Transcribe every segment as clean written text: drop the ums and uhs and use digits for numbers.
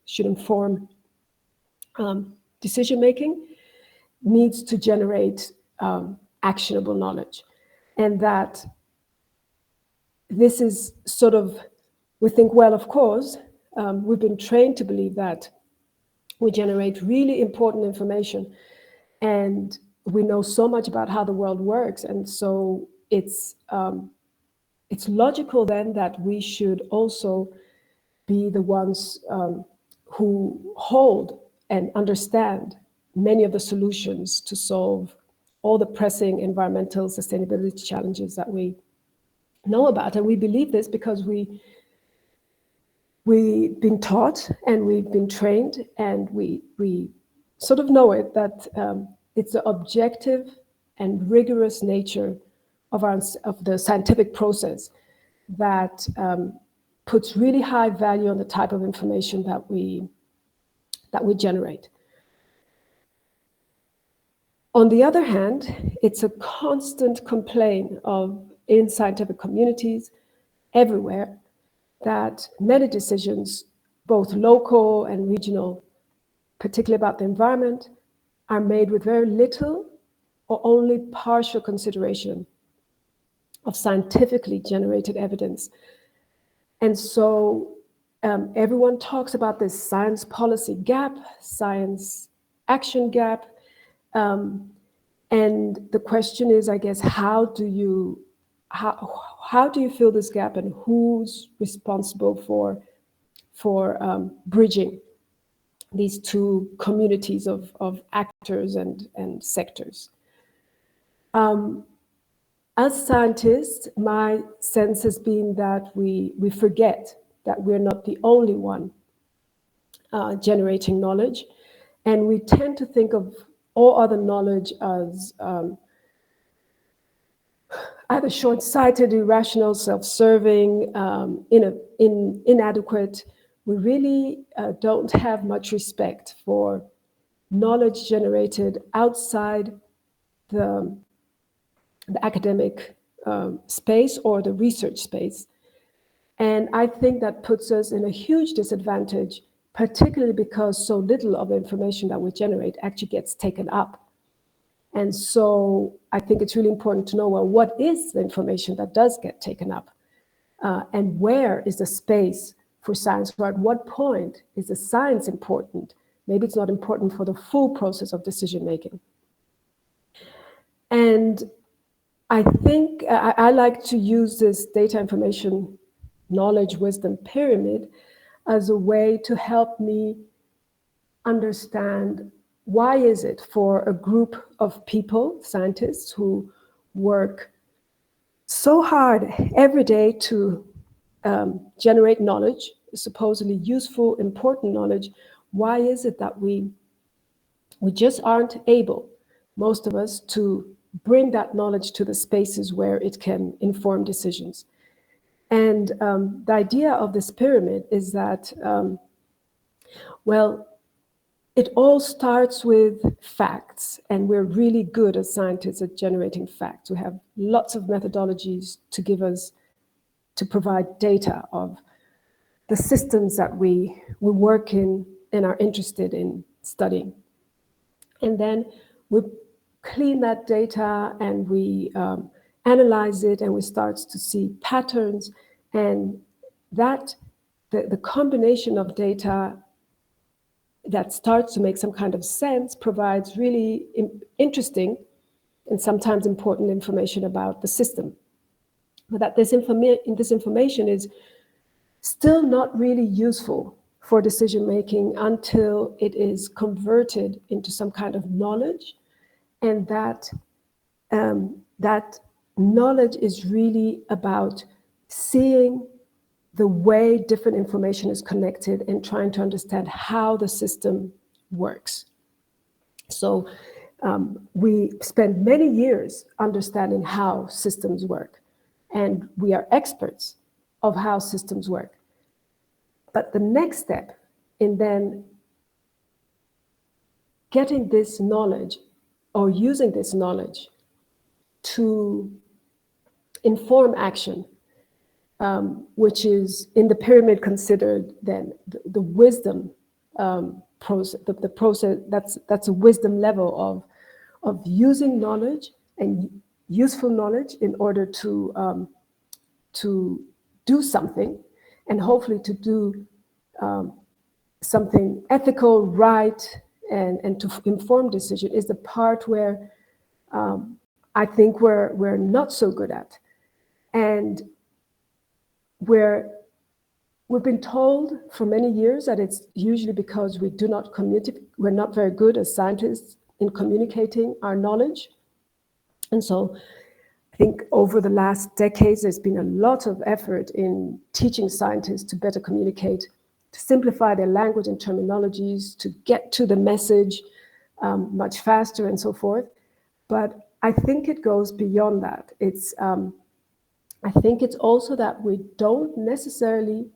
should inform decision making, needs to generate actionable knowledge. And that this is sort of, we think, well, of course, we've been trained to believe that we generate really important information and we know so much about how the world works. And so it's logical then that we should also be the ones who hold and understand many of the solutions to solve all the pressing environmental sustainability challenges that we know about. And we believe this because we've been taught and we've been trained, and we sort of know it, that it's the objective and rigorous nature of the scientific process that puts really high value on the type of information that we generate. On the other hand, it's a constant complaint in scientific communities everywhere that many decisions, both local and regional, particularly about the environment, are made with very little or only partial consideration of scientifically generated evidence. And so everyone talks about this science policy gap, science action gap. And the question is, I guess, how do you fill this gap, and who's responsible for bridging these two communities of actors and sectors? As scientists, my sense has been that we forget that we're not the only one generating knowledge, and we tend to think of all other knowledge as either short-sighted, irrational, self-serving, inadequate. We really don't have much respect for knowledge generated outside the academic space or the research space. And I think that puts us in a huge disadvantage, particularly because so little of the information that we generate actually gets taken up. And so I think it's really important to know, well, what is the information that does get taken up? And where is the space for science? Or at what point is the science important? Maybe it's not important for the full process of decision making. And I think I like to use this data information knowledge wisdom pyramid as a way to help me understand why is it for a group of people, scientists, who work so hard every day to generate knowledge, supposedly useful, important knowledge, why is it that we just aren't able, most of us, to bring that knowledge to the spaces where it can inform decisions? And the idea of this pyramid is that, well, it all starts with facts, and we're really good as scientists at generating facts. We have lots of methodologies to provide data of the systems that we work in and are interested in studying. And then we clean that data and we analyze it, and we start to see patterns, and that the combination of data that starts to make some kind of sense provides really interesting and sometimes important information about the system. But that this information is still not really useful for decision making until it is converted into some kind of knowledge, and that knowledge is really about seeing the way different information is connected and trying to understand how the system works. So we spend many years understanding how systems work, and we are experts of how systems work. But the next step in then getting this knowledge or using this knowledge to inform action which is in the pyramid considered then the wisdom process, the process that's a wisdom level of using knowledge and useful knowledge in order to do something, and hopefully to do something ethical, right, and to inform decision, is the part where I think we're not so good at. And we've been told for many years that it's usually because we do not communicate, we're not very good as scientists in communicating our knowledge. And so I think over the last decades, there's been a lot of effort in teaching scientists to better communicate, to simplify their language and terminologies, to get to the message much faster and so forth. But I think it goes beyond that. I think it's also that we don't necessarily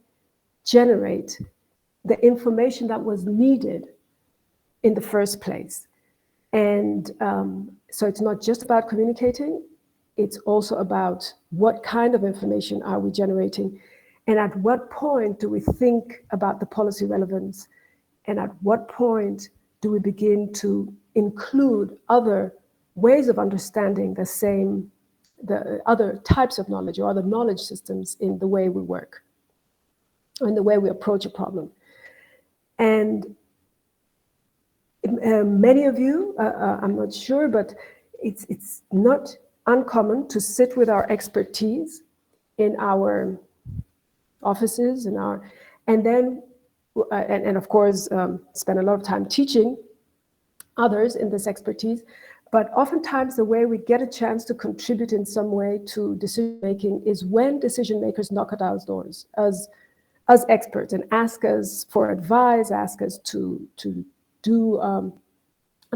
generate the information that was needed in the first place. And so it's not just about communicating, it's also about what kind of information are we generating, and at what point do we think about the policy relevance, and at what point do we begin to include other ways of understanding the other types of knowledge or other knowledge systems in the way we work, or in the way we approach a problem. And many of you, I'm not sure, but it's not uncommon to sit with our expertise in our offices, and then of course spend a lot of time teaching others in this expertise. But oftentimes the way we get a chance to contribute in some way to decision making is when decision makers knock at our doors as experts and ask us for advice, ask us to do a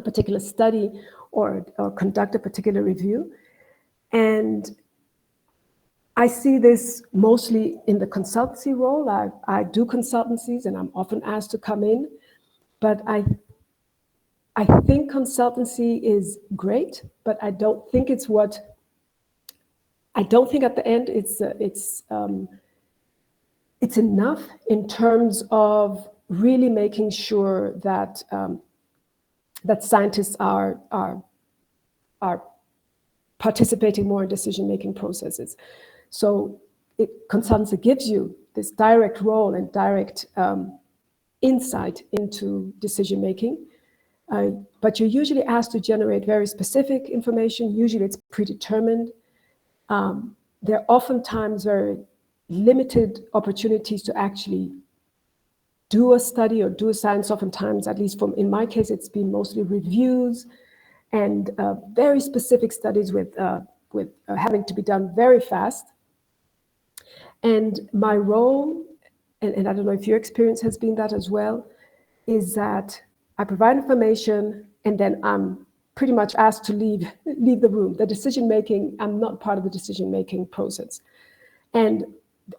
particular study or conduct a particular review. And I see this mostly in the consultancy role. I do consultancies and I'm often asked to come in, but I think consultancy is great, but I don't think at the end it's enough in terms of really making sure that that scientists are participating more in decision-making processes. So consultancy gives you this direct role and direct insight into decision-making, but you're usually asked to generate very specific information. Usually it's predetermined. There are oftentimes very limited opportunities to actually do a study or do a science. Oftentimes, at least in my case, it's been mostly reviews and very specific studies with having to be done very fast. And my role, and I don't know if your experience has been that as well, is that I provide information and then I'm pretty much asked to leave the room. The decision making, I'm not part of the decision making process. And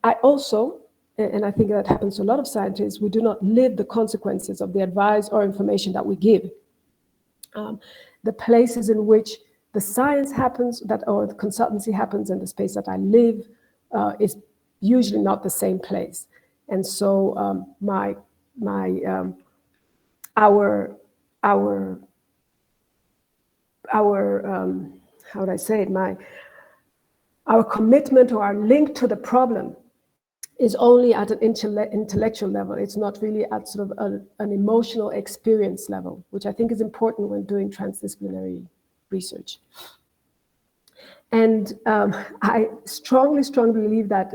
I also, and I think that happens to a lot of scientists, we do not live the consequences of the advice or information that we give. The places in which the science happens, or the consultancy happens, and the space that I live is usually not the same place. And so our how would I say it? Our commitment or our link to the problem is only at an intellectual level. It's not really at sort of an emotional experience level, which I think is important when doing transdisciplinary research. And I strongly believe that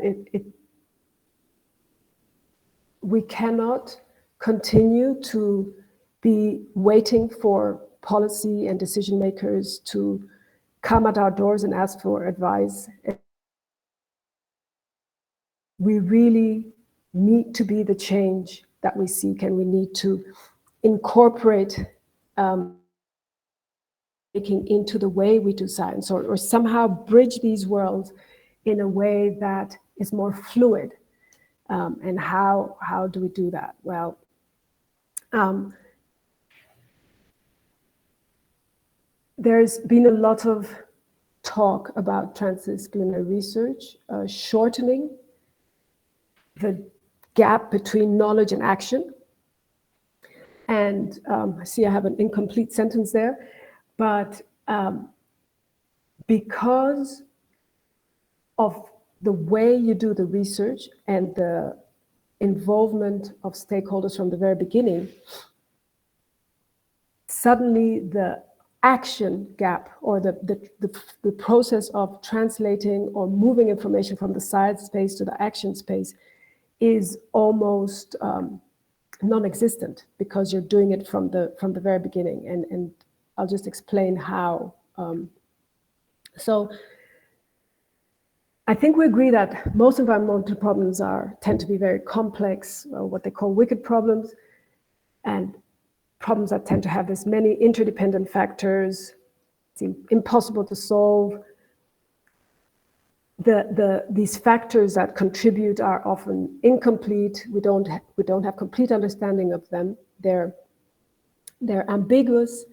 we cannot continue to be waiting for policy and decision makers to come at our doors and ask for advice. We really need to be the change that we seek, and we need to incorporate making into the way we do science, or somehow bridge these worlds in a way that is more fluid. And how do we do that? Well, there's been a lot of talk about transdisciplinary research shortening the gap between knowledge and action. And I see I have an incomplete sentence there, but because of the way you do the research and the involvement of stakeholders from the very beginning, suddenly the action gap, or the process of translating or moving information from the science space to the action space is almost non-existent, because you're doing it from the very beginning. And I'll just explain how. So I think we agree that most environmental problems tend to be very complex, what they call wicked problems, and problems that tend to have this many interdependent factors. It's impossible to solve. These factors that contribute are often incomplete. We don't have complete understanding of them. They're ambiguous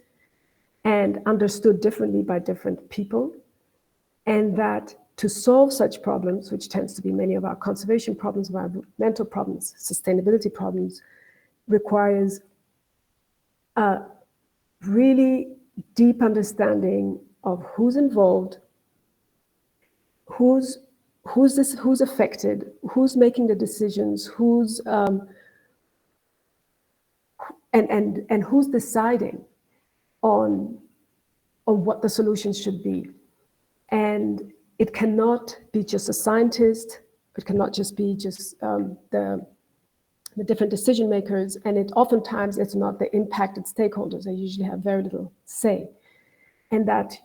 and understood differently by different people. And that to solve such problems, which tends to be many of our conservation problems, environmental problems, sustainability problems, requires a really deep understanding of who's involved, who's affected, who's making the decisions, and who's deciding on what the solutions should be. And it cannot be just a scientist. It cannot just be the different decision makers, and oftentimes it's not the impacted stakeholders. They usually have very little say. And that,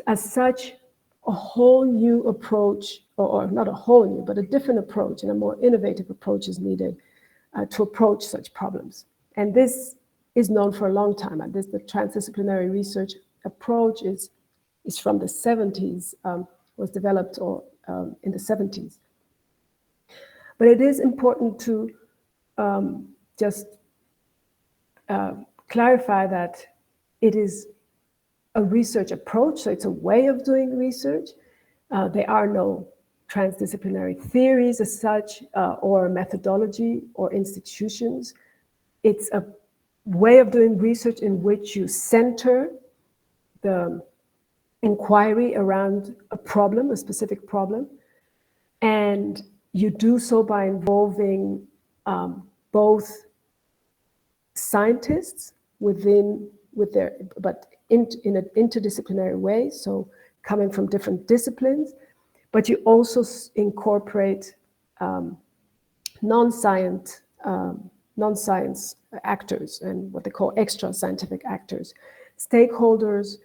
as such, a whole new approach, or not a whole new, but a different approach and a more innovative approach is needed to approach such problems. And this is known for a long time. And the transdisciplinary research approach is from the 70s, was developed in the 70s. But it is important to just clarify that it is a research approach, so it's a way of doing research. There are no transdisciplinary theories as such, or methodology or institutions. It's a way of doing research in which you center the inquiry around a problem, a specific problem, and you do so by involving both scientists but in an interdisciplinary way, so coming from different disciplines, but you also incorporate non-science actors and what they call extra scientific actors, stakeholders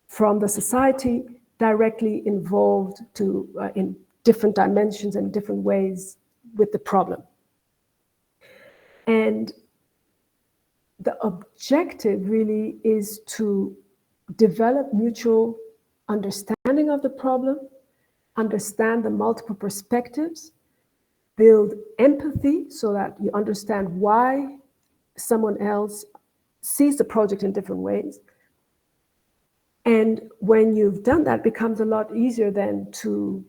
from the society directly involved in different dimensions and different ways with the problem. And the objective really is to develop mutual understanding of the problem, understand the multiple perspectives, build empathy so that you understand why someone else sees the project in different ways. And when you've done that, it becomes a lot easier then to,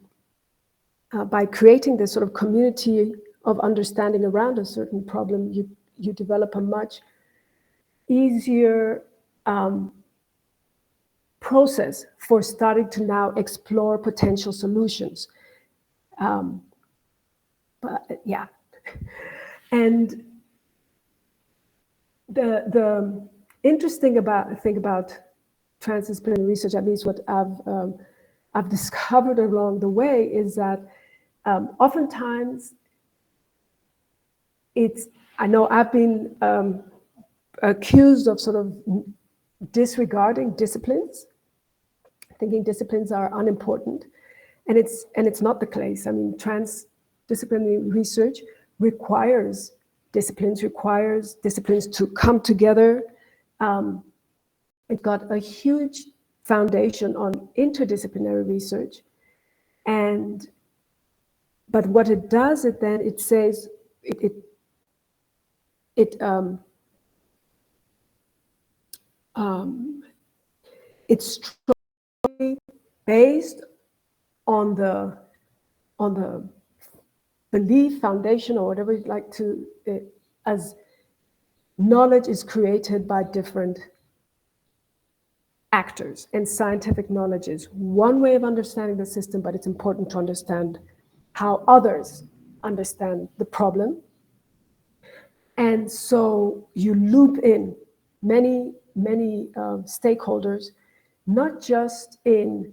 by creating this sort of community of understanding around a certain problem, you develop a much easier process for starting to now explore potential solutions. But yeah, and the interesting thing about transdisciplinary research, at least what I've discovered along the way, is that oftentimes I know I've been accused of sort of disregarding disciplines, thinking disciplines are unimportant, and it's not the case. I mean, transdisciplinary research requires disciplines to come together. It got a huge foundation on interdisciplinary research, but what it does, it says it's strongly based on the belief, foundation, or whatever you'd like to, as knowledge is created by different actors, and scientific knowledge is one way of understanding the system, but it's important to understand how others understand the problem. And so you loop in many stakeholders, not just in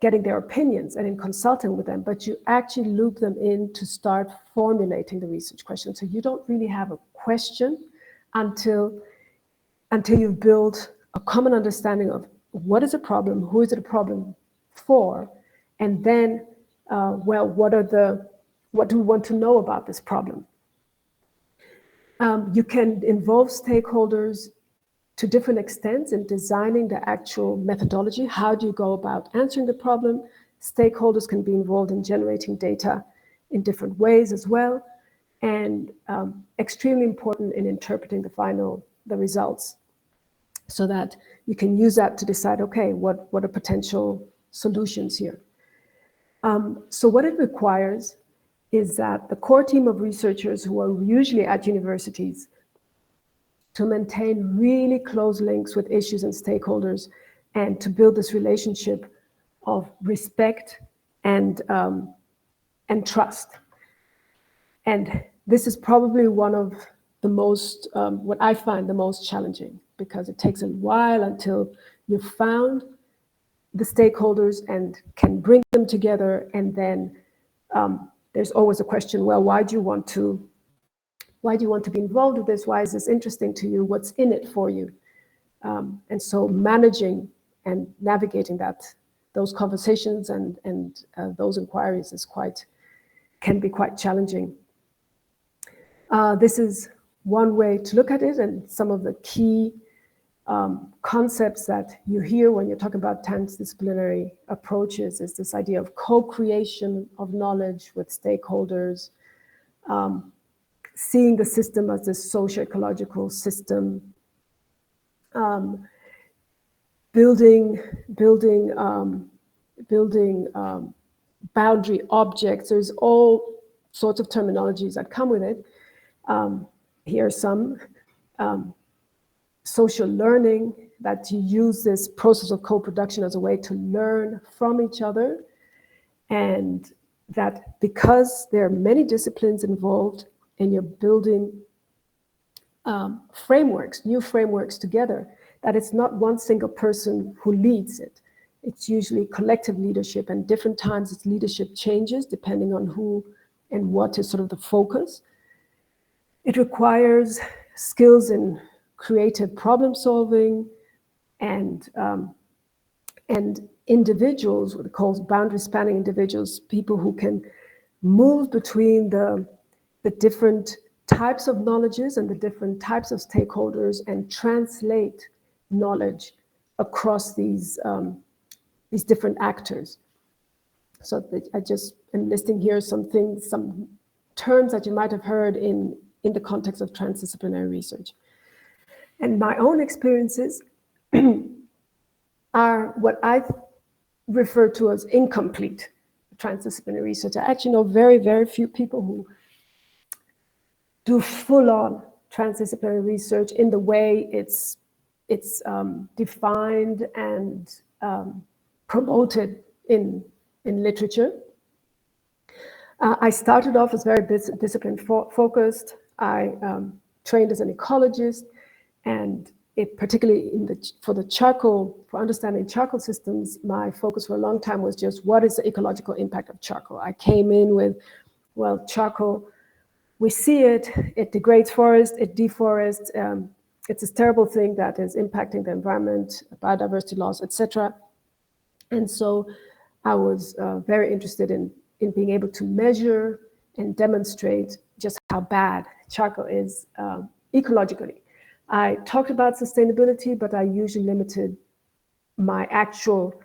getting their opinions and in consulting with them, but you actually loop them in to start formulating the research question. So you don't really have a question until you've built a common understanding of what is a problem, who is it a problem for, and then, well, what do we want to know about this problem? You can involve stakeholders to different extents in designing the actual methodology. How do you go about answering the problem? Stakeholders can be involved in generating data in different ways as well, and extremely important in interpreting the results, so that you can use that to decide, okay, what are potential solutions here? So what it requires is that the core team of researchers who are usually at universities to maintain really close links with issues and stakeholders, and to build this relationship of respect and trust. And this is probably one of the most, what I find the most challenging, because it takes a while until you've found the stakeholders and can bring them together. And then there's always a question, well, why do you want to be involved with this? Why is this interesting to you? What's in it for you? And so managing and navigating those conversations and those inquiries can be quite challenging. This is one way to look at it, and some of the key concepts that you hear when you're talking about transdisciplinary approaches is this idea of co-creation of knowledge with stakeholders, seeing the system as a socio-ecological system, building boundary objects. There's all sorts of terminologies that come with it. Here are some. Social learning, that you use this process of co-production as a way to learn from each other, and that because there are many disciplines involved and you're building new frameworks together, that it's not one single person who leads it. It's usually collective leadership, and different times its leadership changes depending on who and what is sort of the focus. It requires skills in creative problem solving, and individuals, what it calls boundary spanning individuals, people who can move between the different types of knowledges and the different types of stakeholders, and translate knowledge across these different actors. So I just am listing here some terms that you might have heard in the context of transdisciplinary research. And my own experiences are what I refer to as incomplete transdisciplinary research. I actually know very, very few people who do full-on transdisciplinary research in the way it's defined and promoted in literature. I started off as very discipline focused. I trained as an ecologist, and particularly for understanding charcoal systems, my focus for a long time was just what is the ecological impact of charcoal. I came in with, well, charcoal, we see it degrades forest, it deforests, it's a terrible thing that is impacting the environment, biodiversity loss, etc. And so I was very interested in being able to measure and demonstrate just how bad charcoal is ecologically. I talked about sustainability, but I usually limited my actual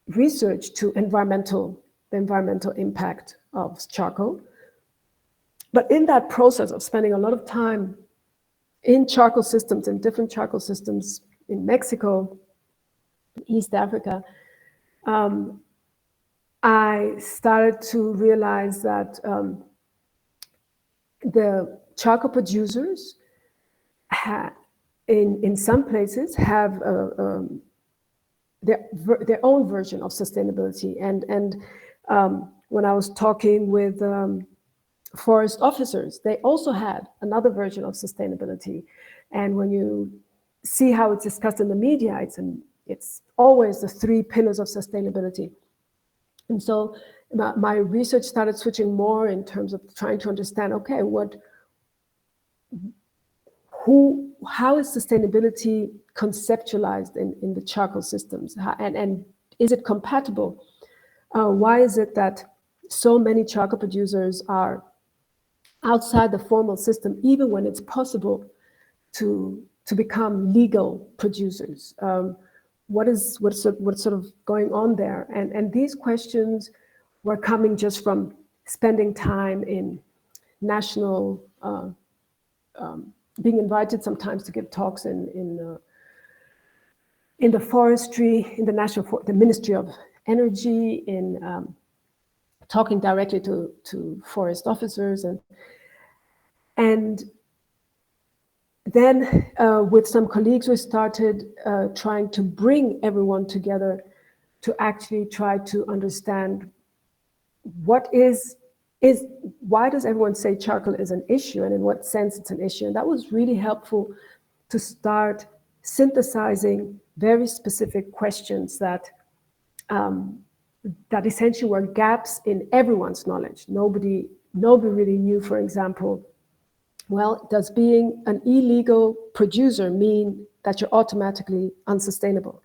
research to the environmental impact of charcoal. But in that process of spending a lot of time in charcoal systems, in different charcoal systems in Mexico, East Africa, I started to realize that the charcoal producers in some places have their own version of sustainability. And when I was talking with forest officers, they also had another version of sustainability. And when you see how it's discussed in the media, it's always the 3 pillars of sustainability. And so my research started switching more in terms of trying to understand, okay, how is sustainability conceptualized in the charcoal systems? And is it compatible? Why is it that so many charcoal producers are outside the formal system, even when it's possible to become legal producers? What's sort of going on there? And these questions were coming just from spending time in national, being invited sometimes to give talks in the forestry, in the Ministry of Energy, in talking directly to forest officers, and then with some colleagues, we started trying to bring everyone together to actually try to understand why does everyone say charcoal is an issue, and in what sense it's an issue. And that was really helpful to start synthesizing very specific questions that essentially were gaps in everyone's knowledge. Nobody really knew, for example, well, does being an illegal producer mean that you're automatically unsustainable?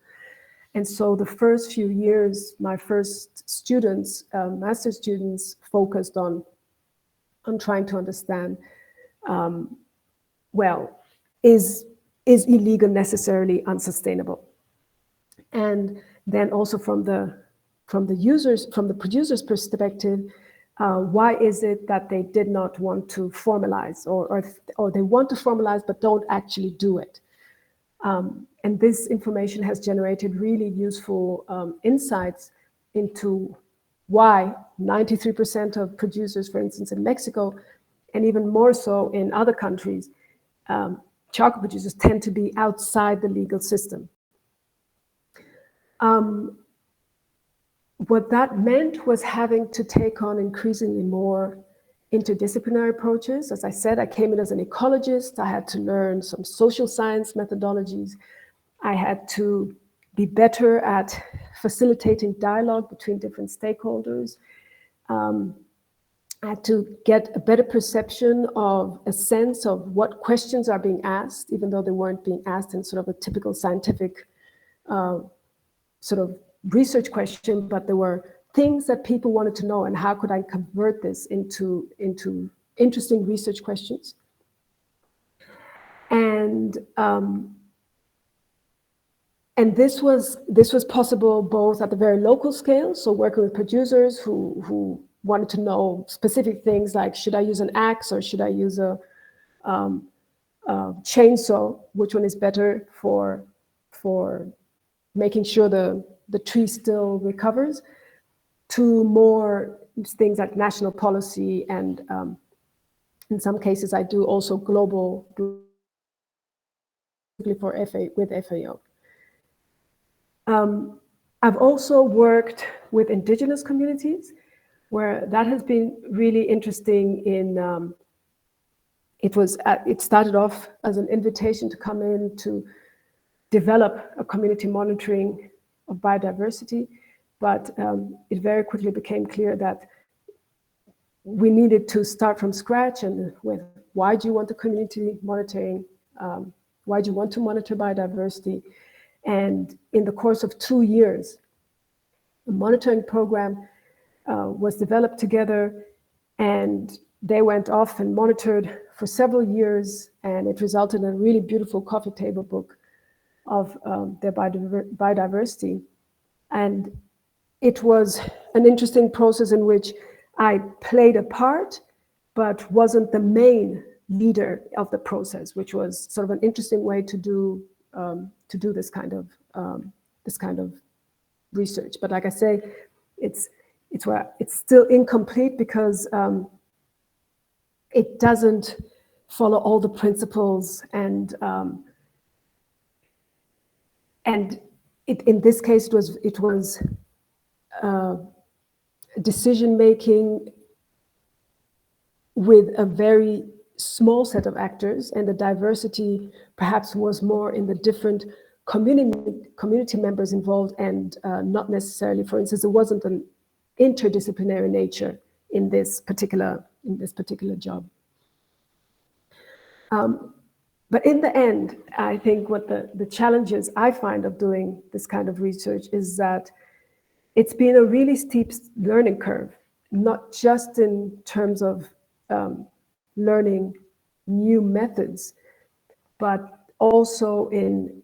And so the first few years, my first students, master's students, focused on trying to understand, well, is illegal necessarily unsustainable? And then also from the producer's perspective, why is it that they did not want to formalize, or they want to formalize but don't actually do it? And this information has generated really useful insights into why 93% of producers, for instance, in Mexico, and even more so in other countries, charcoal producers tend to be outside the legal system. What that meant was having to take on increasingly more interdisciplinary approaches. As I said, I came in as an ecologist. I had to learn some social science methodologies. I had to be better at facilitating dialogue between different stakeholders. I had to get a better perception of a sense of what questions are being asked, even though they weren't being asked in sort of a typical scientific sort of research question, but there were things that people wanted to know, and how could I convert this into interesting research questions? And this was possible both at the very local scale, so working with producers who wanted to know specific things like, should I use an axe or should I use a chainsaw? Which one is better for making sure the tree still recovers? To more things like national policy, and in some cases I do also global with FAO. I've also worked with indigenous communities, where that has been really interesting. It started off as an invitation to come in to develop a community monitoring of biodiversity, but it very quickly became clear that we needed to start from scratch, and with why do you want the community monitoring? Why do you want to monitor biodiversity? And in the course of 2 years, a monitoring program was developed together, and they went off and monitored for several years, and it resulted in a really beautiful coffee table book of their biodiversity. And it was an interesting process in which I played a part, but wasn't the main leader of the process, which was sort of an interesting way to do this kind of research. But like I say, it's still incomplete because it doesn't follow all the principles, and in this case it was decision making with a very small set of actors, and the diversity perhaps was more in the different community members involved, and not necessarily, for instance, there wasn't an interdisciplinary nature in this particular job. But in the end, I think what the challenges I find of doing this kind of research is that it's been a really steep learning curve, not just in terms of learning new methods, but also in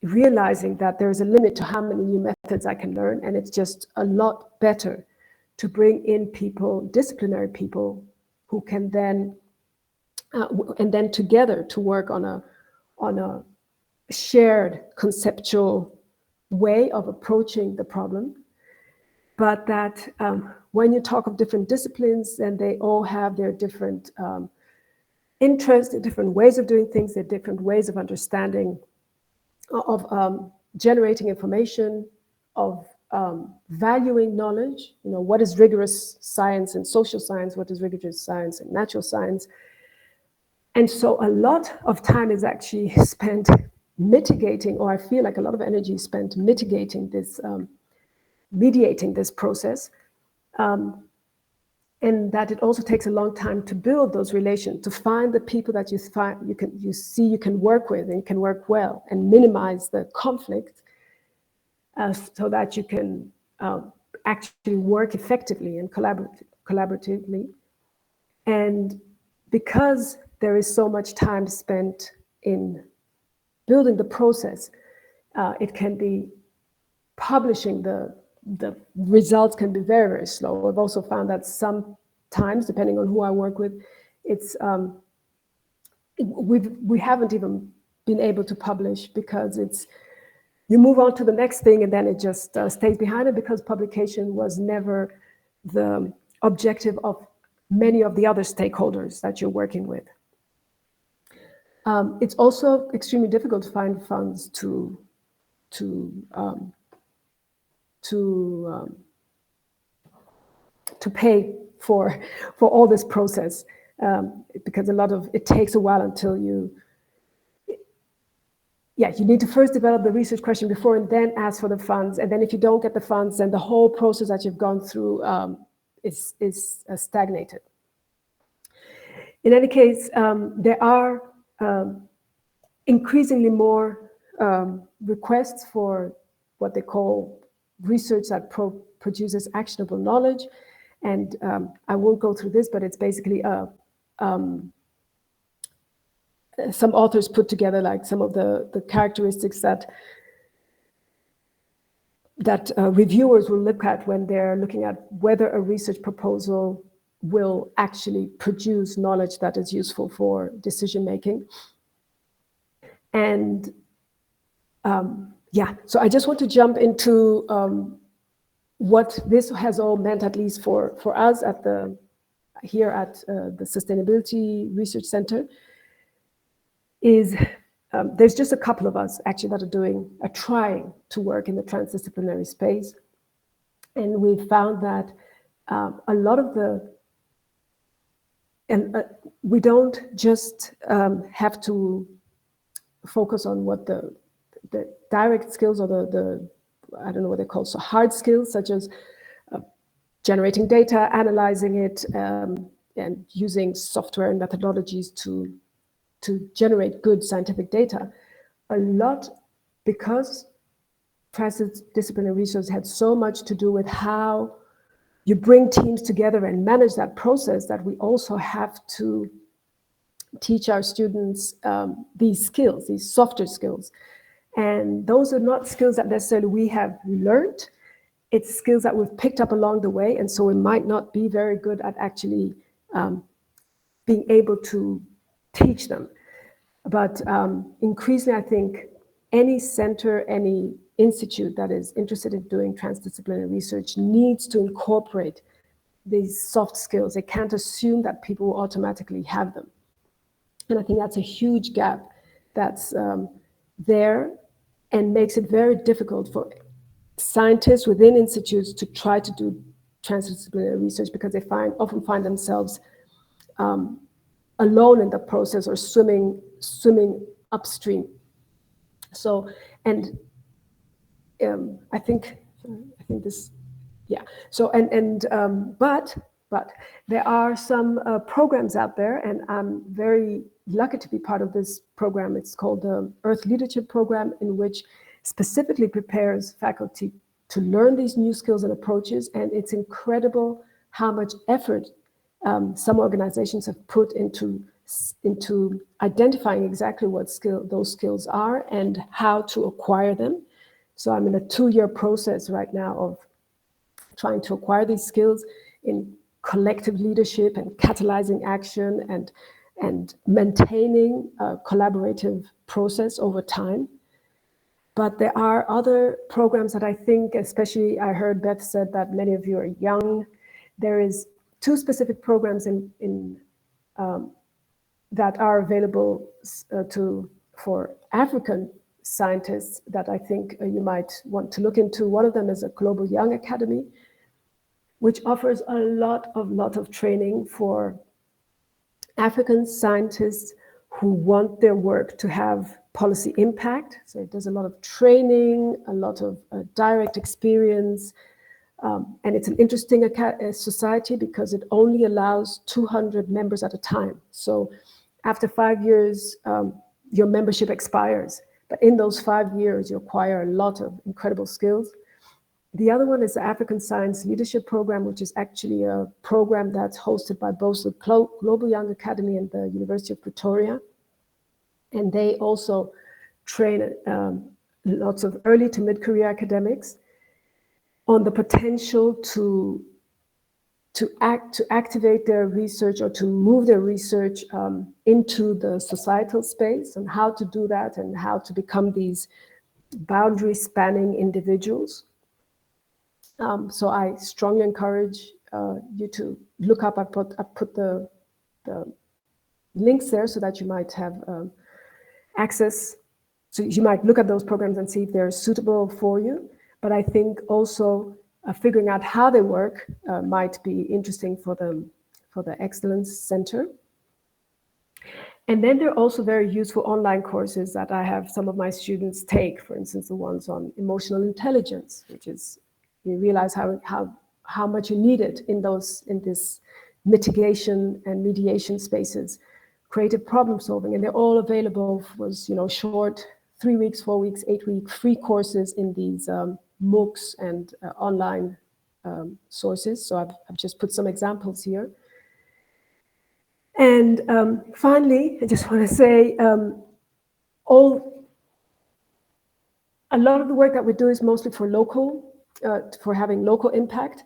realizing that there's a limit to how many new methods I can learn, and it's just a lot better to bring in people, disciplinary people, who can then and then together to work on a shared conceptual way of approaching the problem. But that when you talk of different disciplines, and they all have their different interests, their different ways of doing things, their different ways of understanding, of generating information, of valuing knowledge. You know, what is rigorous science and social science? What is rigorous science and natural science? And so a lot of time is actually spent mitigating, or I feel like a lot of energy is spent mitigating this, mediating this process. And that it also takes a long time to build those relations, to find the people that you can work with and can work well, and minimize the conflict, so that you can actually work effectively and collaboratively. And because there is so much time spent in building the process, it can be publishing the results can be very, very slow. I've also found that sometimes, depending on who I work with, it's we haven't even been able to publish, because you move on to the next thing, and then it just stays behind it, because publication was never the objective of many of the other stakeholders that you're working with. It's also extremely difficult to find funds to pay for all this process, because it takes a while until you need to first develop the research question before, and then ask for the funds. And then if you don't get the funds, then the whole process that you've gone through is stagnated. In any case, there are increasingly more requests for what they call research that produces actionable knowledge. And I won't go through this, but it's basically some authors put together like some of the characteristics that reviewers will look at when they're looking at whether a research proposal will actually produce knowledge that is useful for decision making. And so I just want to jump into what this has all meant, at least for us here at the Sustainability Research Center. Is there's just a couple of us actually that are trying to work in the transdisciplinary space, and we found that a lot of we don't just have to focus on what the direct skills, or the I don't know what they're called, so hard skills, such as generating data, analyzing it, and using software and methodologies to generate good scientific data. A lot, because transdisciplinary research had so much to do with how you bring teams together and manage that process, that we also have to teach our students these skills, these softer skills. And those are not skills that necessarily we have learned. It's skills that we've picked up along the way, and so we might not be very good at actually being able to teach them. But increasingly, I think any center, any institute that is interested in doing transdisciplinary research needs to incorporate these soft skills. They can't assume that people will automatically have them. And I think that's a huge gap that's there, and makes it very difficult for scientists within institutes to try to do transdisciplinary research, because they often find themselves alone in the process, or swimming upstream. So, and I think this, yeah. So, but there are some programs out there, and I'm very lucky to be part of this program. It's called the Earth Leadership Program, in which specifically prepares faculty to learn these new skills and approaches. And it's incredible how much effort some organizations have put into identifying exactly what those skills are and how to acquire them. So I'm in a 2-year process right now of trying to acquire these skills in collective leadership and catalyzing action and maintaining a collaborative process over time. But there are other programs that I think, especially I heard Beth said that many of you are young. There is 2 specific programs that are available for African scientists that I think you might want to look into. One of them is a Global Young Academy, which offers a lot of training for African scientists who want their work to have policy impact. So it does a lot of training, a lot of direct experience, and it's an interesting society because it only allows 200 members at a time. So after 5 years, your membership expires. But in those 5 years, you acquire a lot of incredible skills. The other one is the African Science Leadership Program, which is actually a program that's hosted by both the Global Young Academy and the University of Pretoria. And they also train lots of early to mid-career academics on the potential to activate their research, or to move their research into the societal space, and how to do that, and how to become these boundary-spanning individuals. So I strongly encourage you to look up. I put the links there so that you might have access. So you might look at those programs and see if they're suitable for you. But I think also figuring out how they work might be interesting for the Excellence Center. And then there are also very useful online courses that I have some of my students take. For instance, the ones on emotional intelligence, which is, you realize how much you need it in this mitigation and mediation spaces. Creative problem solving, and they're all available was short 3 weeks, 4 weeks, 8-week free courses in these MOOCs and online sources. So I've just put some examples here. And finally, I just want to say, a lot of the work that we do is mostly for having local impact.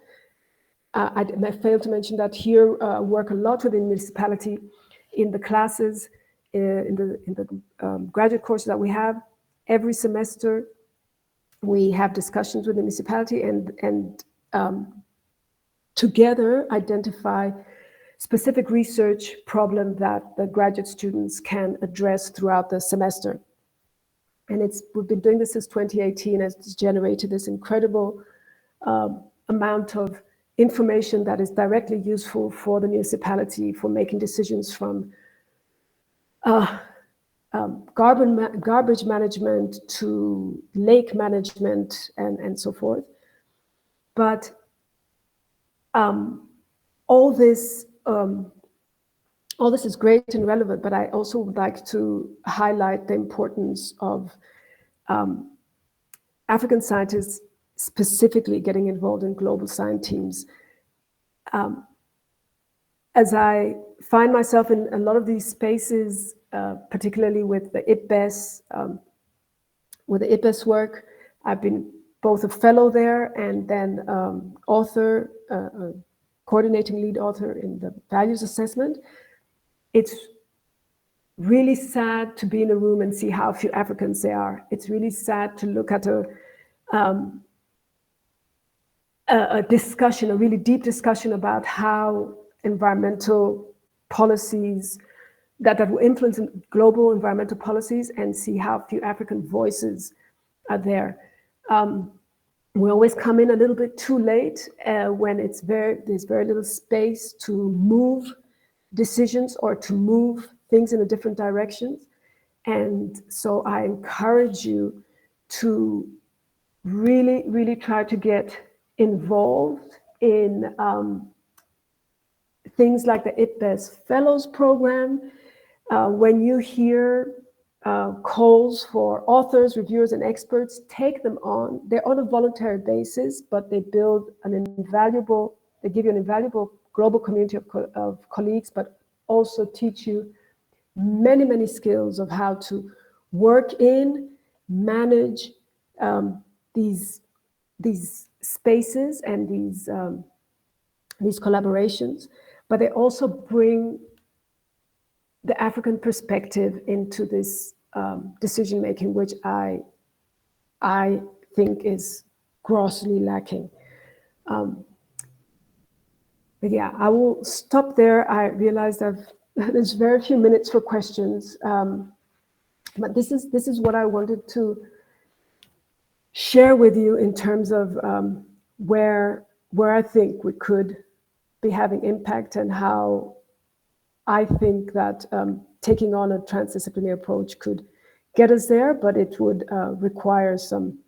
I failed to mention that here, work a lot with the municipality in the classes, in the graduate courses that we have. Every semester, we have discussions with the municipality and together identify specific research problem that the graduate students can address throughout the semester. And we've been doing this since 2018, and it's generated this incredible amount of information that is directly useful for the municipality for making decisions, from garbage management to lake management and so forth. But all this is great and relevant, but I also would like to highlight the importance of African scientists specifically getting involved in global science teams. As I find myself in a lot of these spaces, particularly with the IPBES, work, I've been both a fellow there and then author, coordinating lead author in the values assessment. It's really sad to be in a room and see how few Africans there are. It's really sad to look at a a discussion, a really deep discussion about how environmental policies that will influence global environmental policies, and see how few African voices are there. We always come in a little bit too late when there's very little space to move decisions or to move things in a different direction. And so I encourage you to really, really try to get involved in things like the IPBES Fellows Program. When you hear calls for authors, reviewers, and experts, take them on. They're on a voluntary basis, but they give you an invaluable global community of colleagues, but also teach you many, many skills of how to work in, manage these spaces and these collaborations, but they also bring the African perspective into this decision making, which I think is grossly lacking. But yeah, I will stop there. I realized there's very few minutes for questions, but this is what I wanted to share with you in terms of where I think we could be having impact, and how I think that taking on a transdisciplinary approach could get us there, but it would require some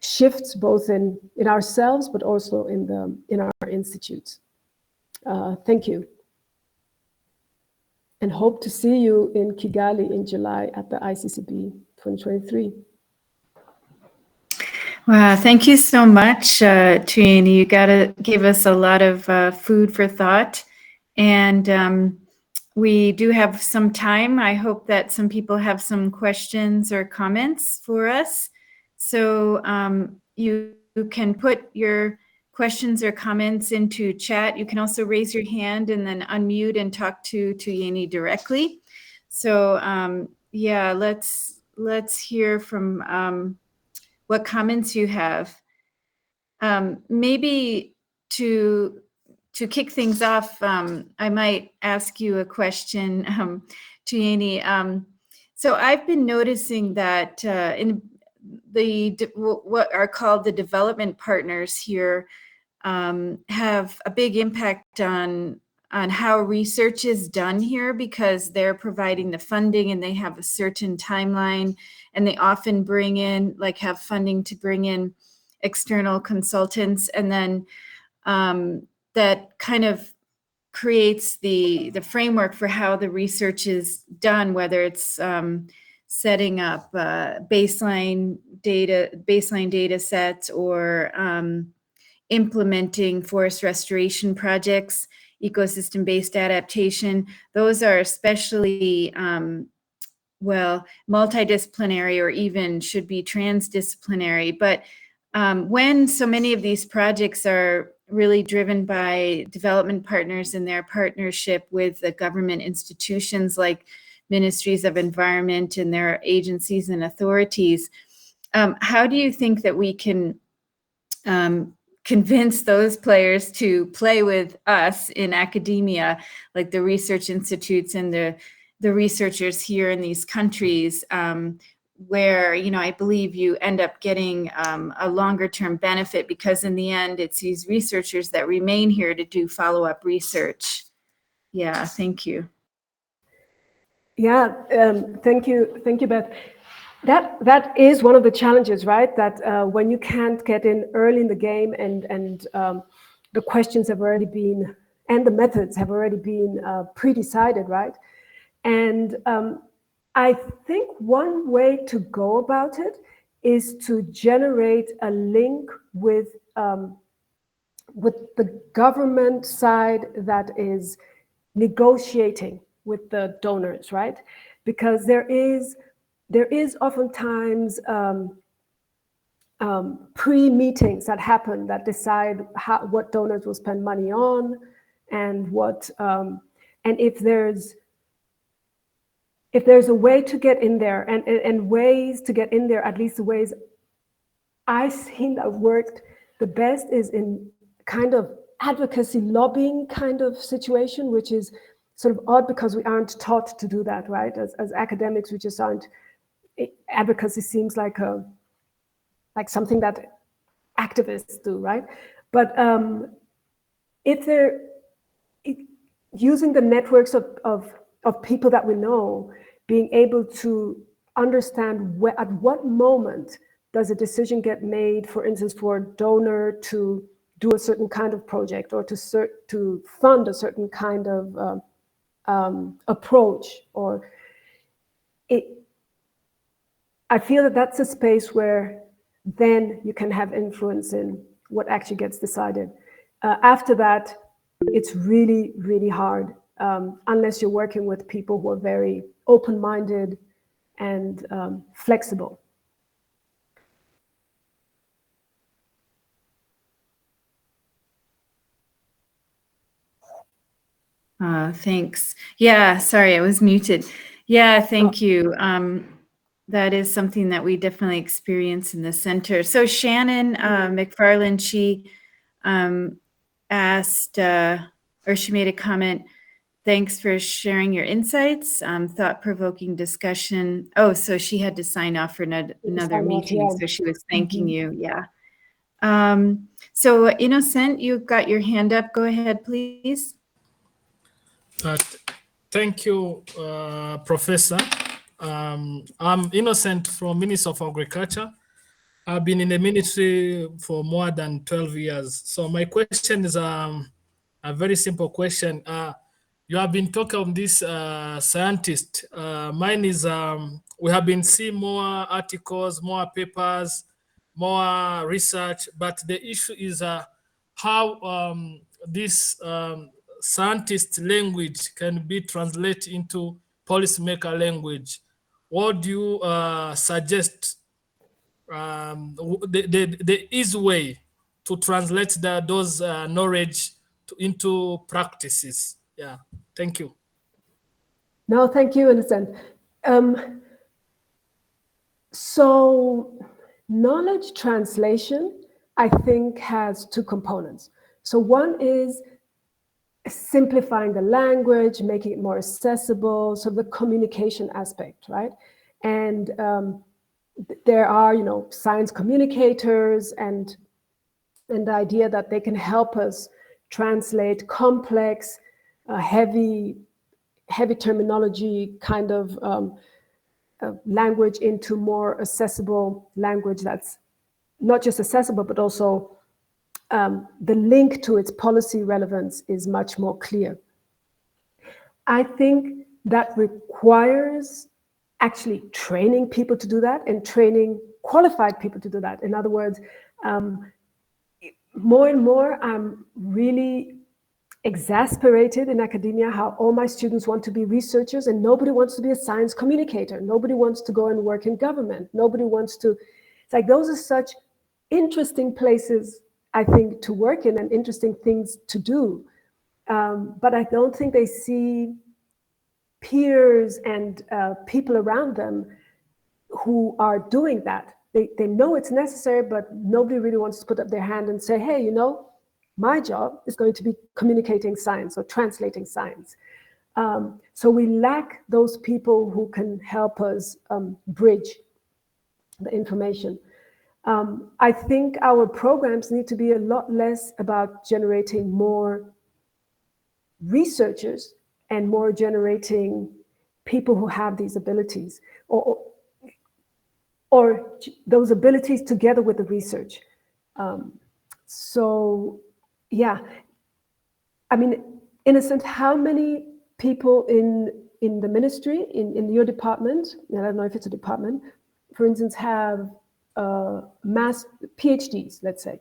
shifts both in ourselves, but also in our institutes. Thank you. And hope to see you in Kigali in July at the ICCB 2023. Wow, thank you so much, Tuyeni. You got to give us a lot of food for thought. And we do have some time. I hope that some people have some questions or comments for us. So you can put your questions or comments into chat. You can also raise your hand and then unmute and talk to Tuyeni directly. So yeah, let's hear from what comments you have. Maybe to kick things off, I might ask you a question, Tuyeni. So I've been noticing that in what are called the development partners here have a big impact on how research is done here, because they're providing the funding and they have a certain timeline, and they often bring in, have funding to bring in external consultants, and then that kind of creates the framework for how the research is done, whether it's setting up baseline data sets, or implementing forest restoration projects, ecosystem-based adaptation. Those are especially multidisciplinary, or even should be transdisciplinary. But when so many of these projects are really driven by development partners in their partnership with the government institutions like ministries of environment and their agencies and authorities, how do you think that we can convince those players to play with us in academia, like the research institutes and the researchers here in these countries, where, I believe you end up getting a longer term benefit, because in the end, it's these researchers that remain here to do follow-up research. Yeah, thank you. Yeah, thank you, Beth. That is one of the challenges, right? That when you can't get in early in the game, and the questions have already been, and the methods have already been pre-decided, right? And I think one way to go about it is to generate a link with the government side that is negotiating with the donors, right? Because there is oftentimes pre-meetings that happen that decide what donors will spend money on, and and if there's a way to get in there, and ways to get in there, at least the ways I've seen that worked the best is in kind of advocacy lobbying kind of situation, which is sort of odd because we aren't taught to do that, right? As academics, we just aren't. Advocacy seems like something that activists do, right? But if they're using the networks of people that we know, being able to understand at what moment does a decision get made, for instance, for a donor to do a certain kind of project or to fund a certain kind of approach, or I feel that that's a space where then you can have influence in what actually gets decided. After that, it's really, really hard unless you're working with people who are very open-minded and flexible. Thanks. Yeah, sorry, I was muted. Yeah, thank you. That is something that we definitely experience in the center. So Shannon McFarland, she asked, or she made a comment, thanks for sharing your insights, thought-provoking discussion. Oh, so she had to sign off for another meeting, yeah. So she was thanking you, yeah. So Innocent, you've got your hand up. Go ahead, please. Thank you, Professor. I'm Innocent from Ministry of Agriculture. I've been in the ministry for more than 12 years. So my question is a very simple question. You have been talking of this scientist. Mine is we have been seeing more articles, more papers, more research, but the issue is how this scientist language can be translated into policymaker language. What do you suggest the easy way to translate those knowledge into practices? Yeah, thank you. No, thank you, Innocent. So knowledge translation, I think, has two components. So one is simplifying the language, making it more accessible, so the communication aspect, right? And there are, science communicators and the idea that they can help us translate complex, heavy terminology kind of language into more accessible language that's not just accessible, but also the link to its policy relevance is much more clear. I think that requires actually training people to do that and training qualified people to do that. In other words, more and more, I'm really exasperated in academia how all my students want to be researchers and nobody wants to be a science communicator. Nobody wants to go and work in government. Nobody wants to, it's like those are such interesting places, I think, to work in and interesting things to do. But I don't think they see peers and people around them who are doing that. They know it's necessary, but nobody really wants to put up their hand and say, hey, my job is going to be communicating science or translating science. So we lack those people who can help us bridge the information. I think our programs need to be a lot less about generating more researchers and more generating people who have these abilities or those abilities together with the research. So, yeah, I mean, Innocent, how many people in the ministry, in your department, I don't know if it's a department, for instance, have mass PhDs, let's say?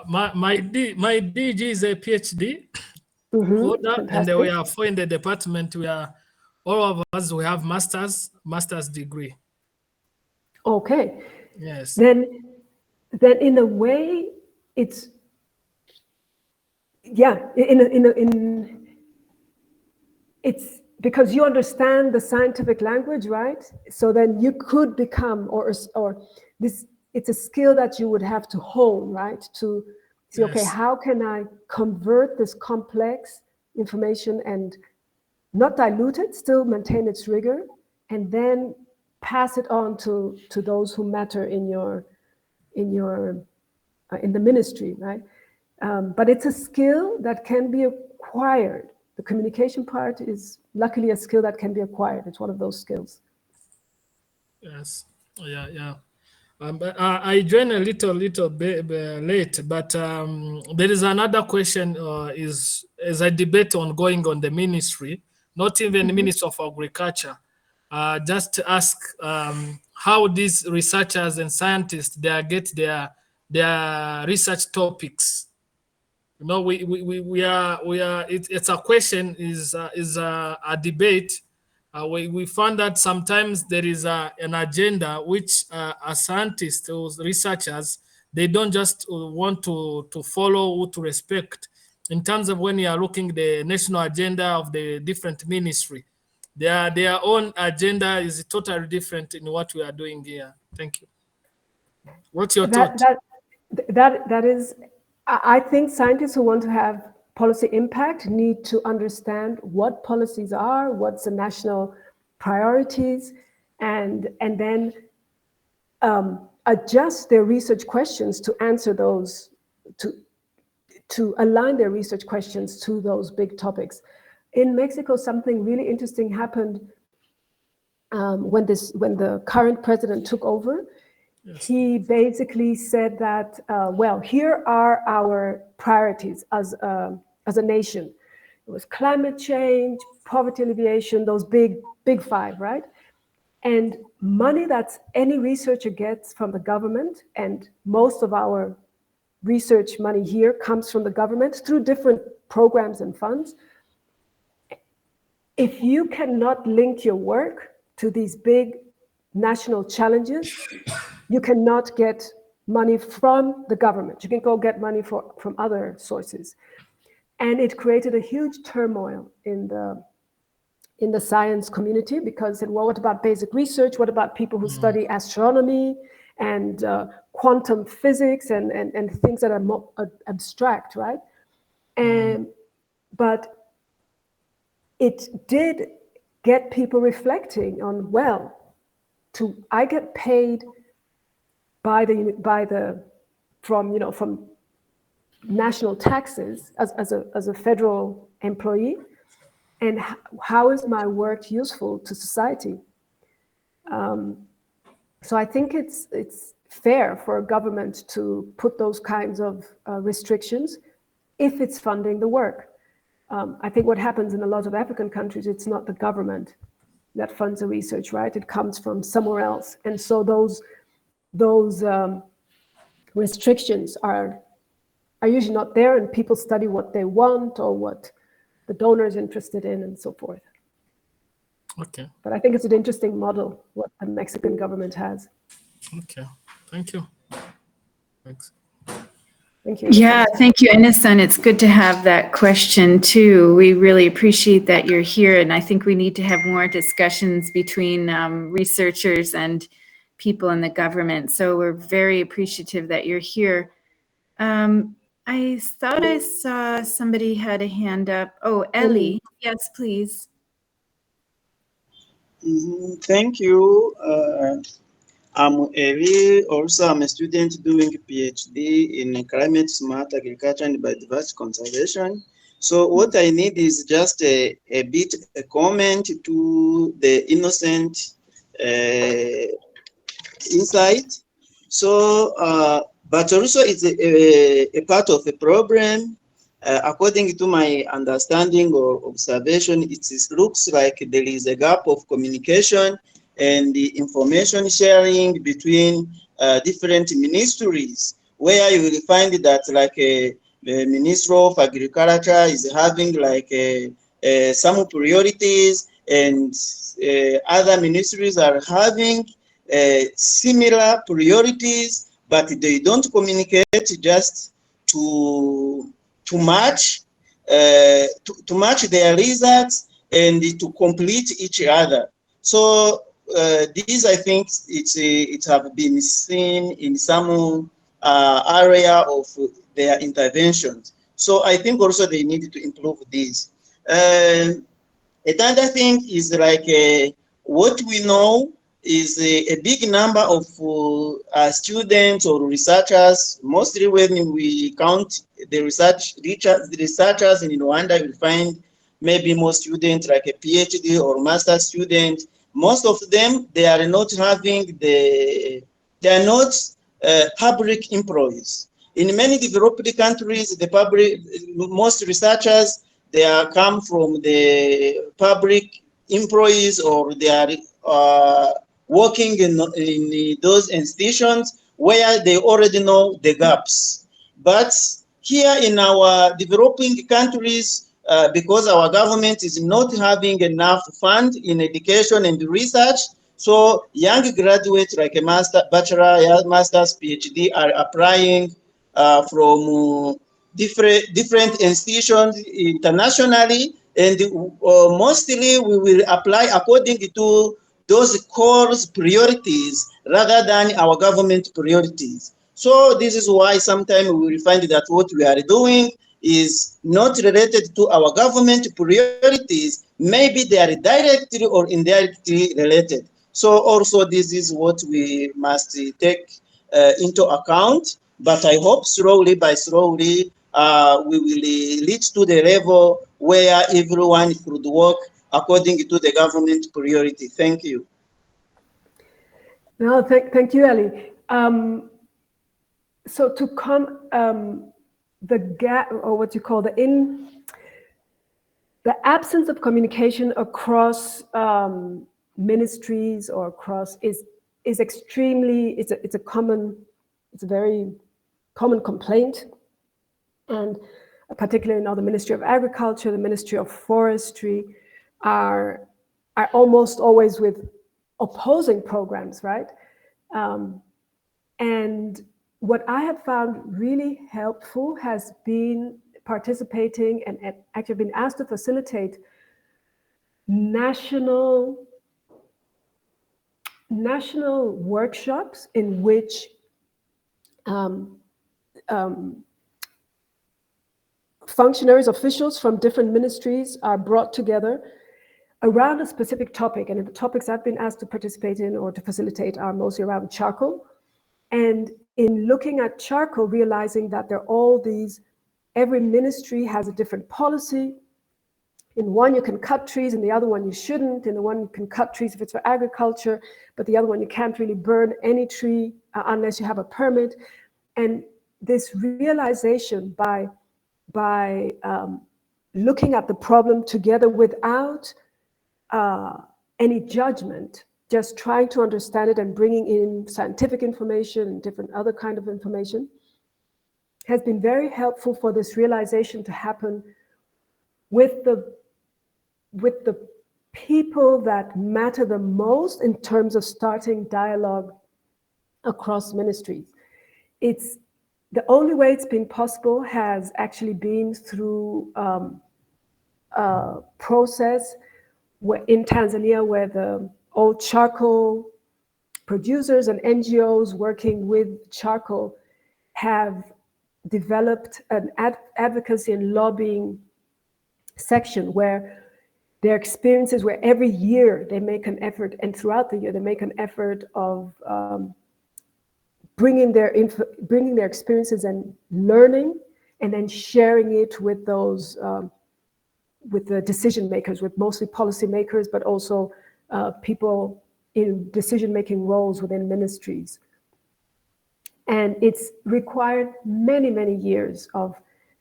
My DG is a PhD holder, and we are 4 in the department. We are all of us. We have master's degree. Okay. Yes. Then in a way, it's it's because you understand the scientific language, right? So then you could become or this it's a skill that you would have to hone, right? To see, Yes. okay, how can I convert this complex information and not dilute it, still maintain its rigor, and then pass it on to those who matter in the ministry, right? But it's a skill that can be acquired. The communication part is luckily a skill that can be acquired. It's one of those skills. Yes. Yeah. But I joined a little bit late, but there is another question. Is a debate ongoing on the ministry, not even the Ministry of Agriculture. Just to ask how these researchers and scientists get their research topics. You know, we are it's a question, is a debate. We found that sometimes there is an agenda which scientists or researchers, they don't just want to follow or to respect. In terms of when you are looking the national agenda of the different ministry, their own agenda is totally different in what we are doing here. Thank you. What's your thought? That is, I think scientists who want to have policy impact need to understand what policies are, what's the national priorities, and then adjust their research questions to answer those, to align their research questions to those big topics. In Mexico, something really interesting happened when the current president took over. Yes. He basically said that, well, here are our priorities as a nation. It was climate change, poverty alleviation, those big five, right? And money that any researcher gets from the government, and most of our research money here comes from the government through different programs and funds. If you cannot link your work to these big national challenges, you cannot get money from the government. You can go get money from other sources. And it created a huge turmoil in the science community, because it said, well, what about basic research? What about people who study astronomy and quantum physics and things that are more abstract, right? But it did get people reflecting on, well, I get paid from national taxes as a federal employee, and how is my work useful to society? So I think it's fair for a government to put those kinds of restrictions if it's funding the work. I think what happens in a lot of African countries, it's not the government that funds the research, right? It comes from somewhere else, and so those restrictions are usually not there, and people study what they want or what the donor is interested in, and so forth. Okay. But I think it's an interesting model what the Mexican government has. Okay. Thank you. Thanks. Thank you. Yeah, thank you, Innocent. It's good to have that question too. We really appreciate that you're here, and I think we need to have more discussions between researchers and people in the government. So we're very appreciative that you're here. I thought I saw somebody had a hand up. Oh, Ellie. Yes, please. Thank you. I'm Evi. Also, I'm a student doing a PhD in climate smart agriculture and biodiversity conservation. So what I need is just a comment to the innocent insight. So, but also it's a part of the problem. According to my understanding or observation, it looks like there is a gap of communication and the information sharing between different ministries, where you will find that like the Ministry of Agriculture is having like some priorities, and other ministries are having similar priorities, but they don't communicate just to match their results and to complete each other. So these, I think, it have been seen in some area of their interventions. So I think also they need to improve this. Another thing is like what we know is a big number of students or researchers. Mostly when we count the researchers in Rwanda, you'll find maybe more students like a PhD or master student. Most of them, they are not having they are not public employees. In many developed countries, most researchers, they are come from the public employees, or they are working in those institutions where they already know the gaps. But here in our developing countries, because our government is not having enough fund in education and research, so young graduates like a bachelor, master's, PhD are applying from different institutions internationally, and mostly we will apply according to those core priorities rather than our government priorities. So this is why sometimes we will find that what we are doing is not related to our government priorities. Maybe they are directly or indirectly related. So also this is what we must take into account. But I hope slowly by slowly we will reach to the level where everyone could work according to the government priority. Thank you. No, thank you, Ellie. So to come, the gap, or what you call the absence of communication across ministries or across is extremely, it's a very common complaint, and particularly in the Ministry of Agriculture, the Ministry of Forestry are almost always with opposing programs, right? And what I have found really helpful has been participating and actually been asked to facilitate national workshops in which functionaries, officials from different ministries are brought together around a specific topic. And the topics I've been asked to participate in or to facilitate are mostly around charcoal. And in looking at charcoal, realizing that there are all these, every ministry has a different policy. In one, you can cut trees, in the other one, you shouldn't. In the one, you can cut trees if it's for agriculture, but the other one, you can't really burn any tree unless you have a permit. And this realization by looking at the problem together without any judgment, just trying to understand it and bringing in scientific information and different other kind of information, has been very helpful for this realization to happen with the people that matter the most in terms of starting dialogue across ministries. It's the only way it's been possible has actually been through a process in Tanzania where the old charcoal producers and NGOs working with charcoal have developed an advocacy and lobbying section where their experiences, where every year they make an effort, and throughout the year they make an effort of bringing their experiences and learning, and then sharing it with those with the decision makers, with mostly policy makers, but also people in decision-making roles within ministries. And it's required many, many years of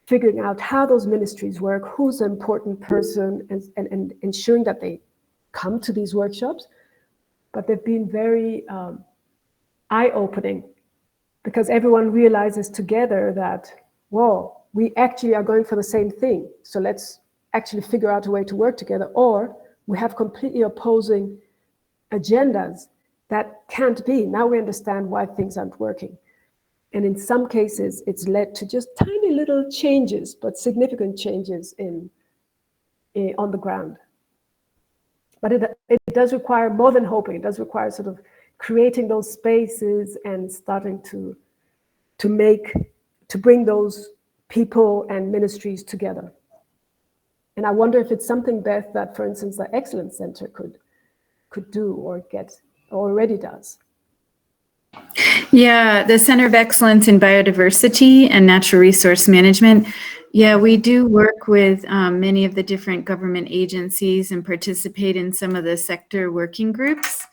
figuring out how those ministries work, who's the important person, and ensuring that they come to these workshops. But they've been very eye-opening, because everyone realizes together that, whoa, we actually are going for the same thing. So let's actually figure out a way to work together, or we have completely opposing agendas. That can't be. Now we understand why things aren't working. And in some cases, it's led to just tiny little changes, but significant changes on the ground. But it does require more than hoping. It does require sort of creating those spaces and starting to bring those people and ministries together. And I wonder if it's something, Beth, that, for instance, the Excellence Center could do or already does. Yeah, the Center of Excellence in Biodiversity and Natural Resource Management. Yeah, we do work with many of the different government agencies and participate in some of the sector working groups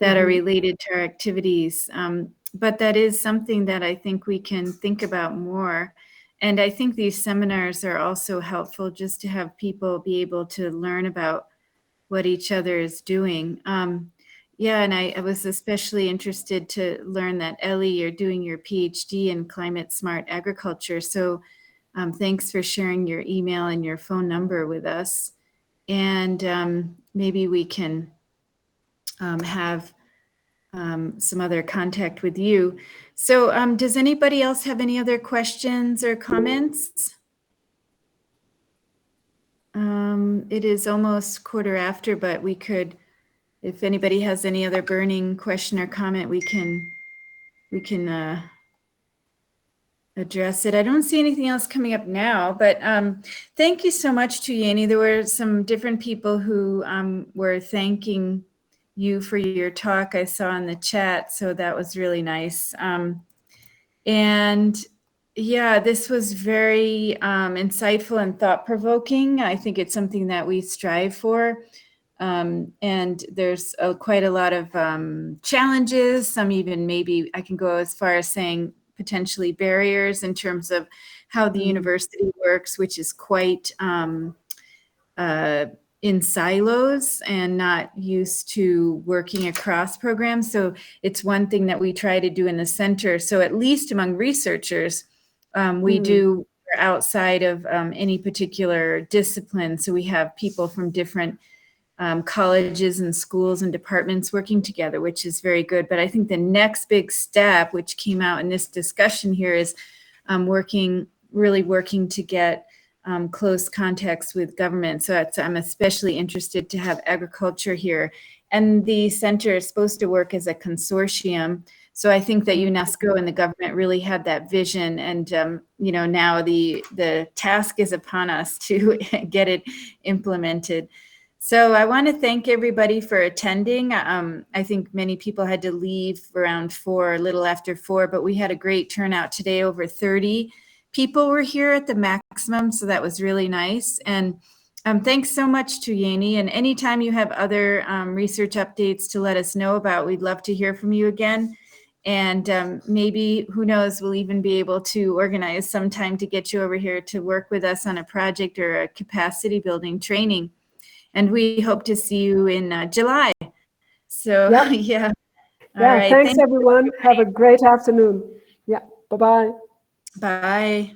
that are related to our activities. But that is something that I think we can think about more. And I think these seminars are also helpful just to have people be able to learn about what each other is doing. Yeah, and I was especially interested to learn that, Ellie, you're doing your PhD in climate smart agriculture. So thanks for sharing your email and your phone number with us. And maybe we can have some other contact with you. So does anybody else have any other questions or comments? It is almost 1:15, but we could, if anybody has any other burning question or comment, we can address it. I don't see anything else coming up now, but thank you so much, Tuyeni. There were some different people who were thanking you for your talk, I saw in the chat, so that was really nice. And yeah, this was very insightful and thought-provoking. I think it's something that we strive for. And there's quite a lot of challenges, some even maybe I can go as far as saying potentially barriers in terms of how the university works, which is quite in silos and not used to working across programs. So it's one thing that we try to do in the center. So at least among researchers, we do outside of any particular discipline. So we have people from different colleges and schools and departments working together, which is very good. But I think the next big step, which came out in this discussion here, is really working to get close contacts with government. So I'm especially interested to have agriculture here. And the center is supposed to work as a consortium. So I think that UNESCO and the government really had that vision. And now the task is upon us to get it implemented. So I want to thank everybody for attending. I think many people had to leave around 4, a little after 4, but we had a great turnout today. Over 30 people were here at the maximum, so that was really nice. And thanks so much, Tuyeni. And anytime you have other research updates to let us know about, we'd love to hear from you again. And maybe, who knows, we'll even be able to organize some time to get you over here to work with us on a project or a capacity building training. And we hope to see you in July. So, yeah. All right. Thanks, everyone. Have a great afternoon. Yeah. Bye-bye. Bye.